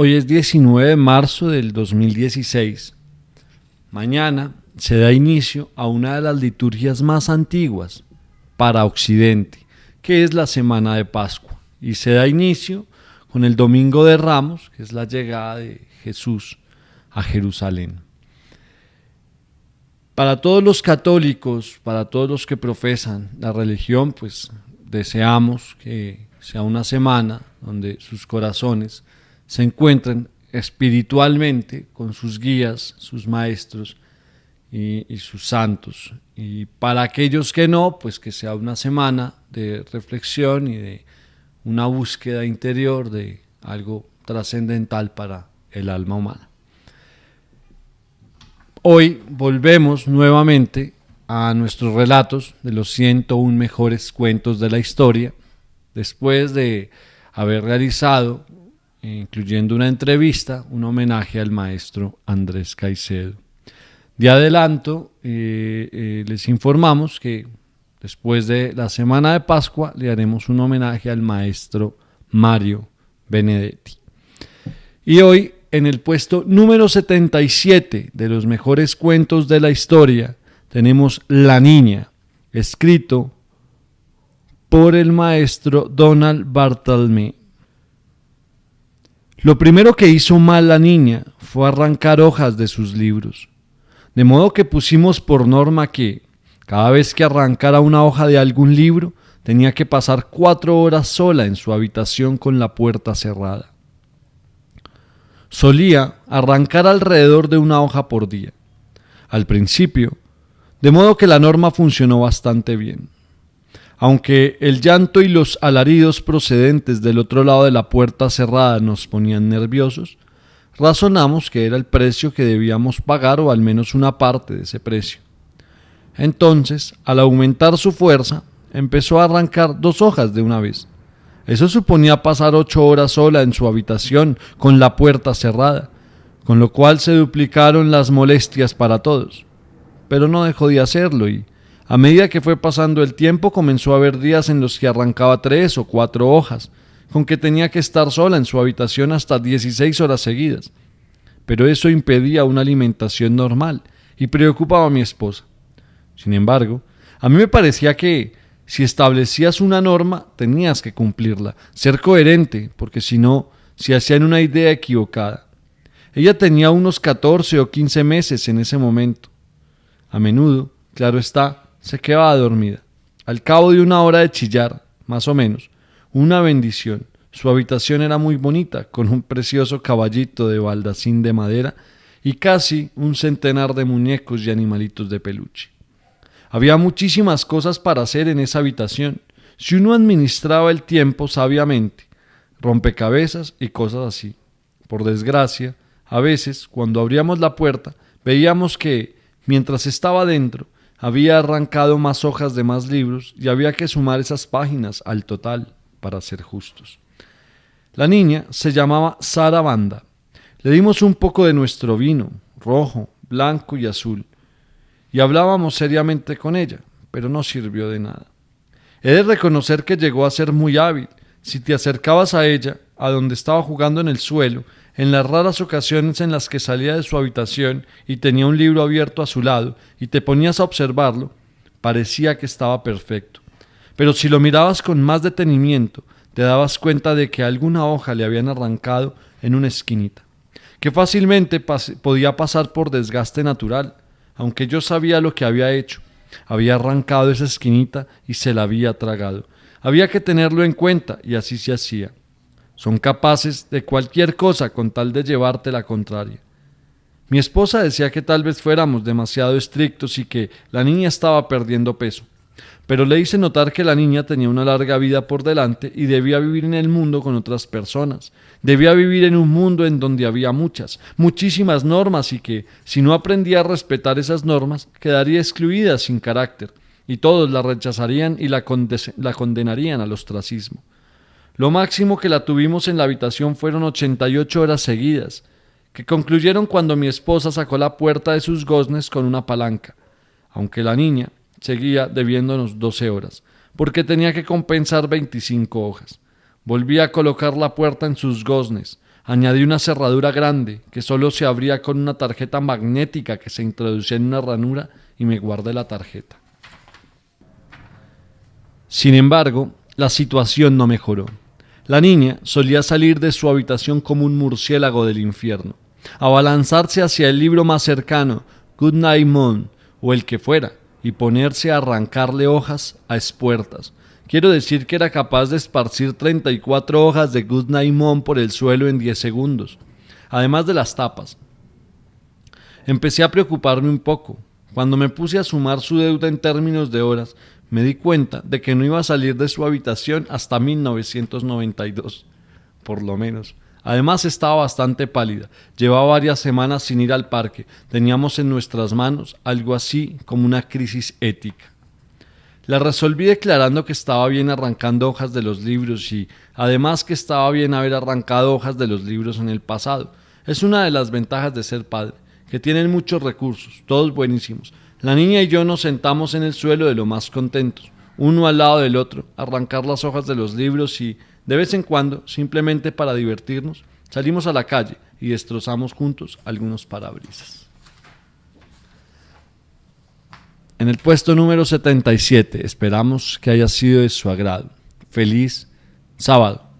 Hoy es 19 de marzo del 2016. Mañana se da inicio a una de las liturgias más antiguas para Occidente, que es la Semana de Pascua. Y se da inicio con el Domingo de Ramos, que es la llegada de Jesús a Jerusalén. Para todos los católicos, para todos los que profesan la religión, pues deseamos que sea una semana donde sus corazones se encuentren espiritualmente con sus guías, sus maestros y sus santos. Y para aquellos que no, pues que sea una semana de reflexión y de una búsqueda interior de algo trascendental para el alma humana. Hoy volvemos nuevamente a nuestros relatos de los 101 mejores cuentos de la historia, después de haber realizado, incluyendo una entrevista, un homenaje al maestro Andrés Caicedo. De adelanto, les informamos que después de la semana de Pascua le haremos un homenaje al maestro Mario Benedetti. Y hoy, en el puesto número 77 de los mejores cuentos de la historia, tenemos La Niña, escrito por el maestro Donald Barthelme. Lo primero que hizo mal la niña fue arrancar hojas de sus libros, de modo que pusimos por norma que, cada vez que arrancara una hoja de algún libro, tenía que pasar 4 horas sola en su habitación con la puerta cerrada. Solía arrancar alrededor de una hoja por día, al principio, de modo que la norma funcionó bastante bien. Aunque el llanto y los alaridos procedentes del otro lado de la puerta cerrada nos ponían nerviosos, razonamos que era el precio que debíamos pagar o al menos una parte de ese precio. Entonces, al aumentar su fuerza, empezó a arrancar 2 hojas de una vez. Eso suponía pasar 8 horas sola en su habitación con la puerta cerrada, con lo cual se duplicaron las molestias para todos. Pero no dejó de hacerlo y, a medida que fue pasando el tiempo, comenzó a haber días en los que arrancaba 3 o 4 hojas, con que tenía que estar sola en su habitación hasta 16 horas seguidas. Pero eso impedía una alimentación normal y preocupaba a mi esposa. Sin embargo, a mí me parecía que, si establecías una norma, tenías que cumplirla, ser coherente, porque si no, se hacían una idea equivocada. Ella tenía unos 14 o 15 meses en ese momento. A menudo, claro está, se quedaba dormida. Al cabo de 1 hora de chillar, más o menos, una bendición. Su habitación era muy bonita, con un precioso caballito de baldacín de madera y casi un centenar de muñecos y animalitos de peluche. Había muchísimas cosas para hacer en esa habitación, si uno administraba el tiempo sabiamente, rompecabezas y cosas así. Por desgracia, a veces, cuando abríamos la puerta, veíamos que, mientras estaba dentro, había arrancado más hojas de más libros y había que sumar esas páginas al total, para ser justos. La niña se llamaba Sara Banda. Le dimos un poco de nuestro vino, rojo, blanco y azul, y hablábamos seriamente con ella, pero no sirvió de nada. He de reconocer que llegó a ser muy hábil. Si te acercabas a ella, a donde estaba jugando en el suelo, en las raras ocasiones en las que salía de su habitación y tenía un libro abierto a su lado y te ponías a observarlo, parecía que estaba perfecto. Pero si lo mirabas con más detenimiento, te dabas cuenta de que alguna hoja le habían arrancado en una esquinita, que fácilmente podía pasar por desgaste natural, aunque yo sabía lo que había hecho. Había arrancado esa esquinita y se la había tragado. Había que tenerlo en cuenta y así se hacía. Son capaces de cualquier cosa con tal de llevarte la contraria. Mi esposa decía que tal vez fuéramos demasiado estrictos y que la niña estaba perdiendo peso, pero le hice notar que la niña tenía una larga vida por delante y debía vivir en el mundo con otras personas. Debía vivir en un mundo en donde había muchísimas normas y que, si no aprendía a respetar esas normas, quedaría excluida sin carácter y todos la rechazarían y la condenarían al ostracismo. Lo máximo que la tuvimos en la habitación fueron 88 horas seguidas, que concluyeron cuando mi esposa sacó la puerta de sus goznes con una palanca, aunque la niña seguía debiéndonos 12 horas, porque tenía que compensar 25 hojas. Volví a colocar la puerta en sus goznes, Añadí una cerradura grande que solo se abría con una tarjeta magnética que se introducía en una ranura y me guardé la tarjeta. Sin embargo, la situación no mejoró. La niña solía salir de su habitación como un murciélago del infierno, abalanzarse hacia el libro más cercano, Good Night Moon, o el que fuera, y ponerse a arrancarle hojas a espuertas. Quiero decir que era capaz de esparcir 34 hojas de Good Night Moon por el suelo en 10 segundos, además de las tapas. Empecé a preocuparme un poco. Cuando me puse a sumar su deuda en términos de horas, me di cuenta de que no iba a salir de su habitación hasta 1992, por lo menos. Además estaba bastante pálida, llevaba varias semanas sin ir al parque, teníamos en nuestras manos algo así como una crisis ética. La resolví declarando que estaba bien arrancando hojas de los libros y además que estaba bien haber arrancado hojas de los libros en el pasado. Es una de las ventajas de ser padre, que tienen muchos recursos, todos buenísimos. La niña y yo nos sentamos en el suelo de lo más contentos, uno al lado del otro, a arrancar las hojas de los libros y, de vez en cuando, simplemente para divertirnos, salimos a la calle y destrozamos juntos algunos parabrisas. En el puesto número 77, esperamos que haya sido de su agrado. Feliz sábado.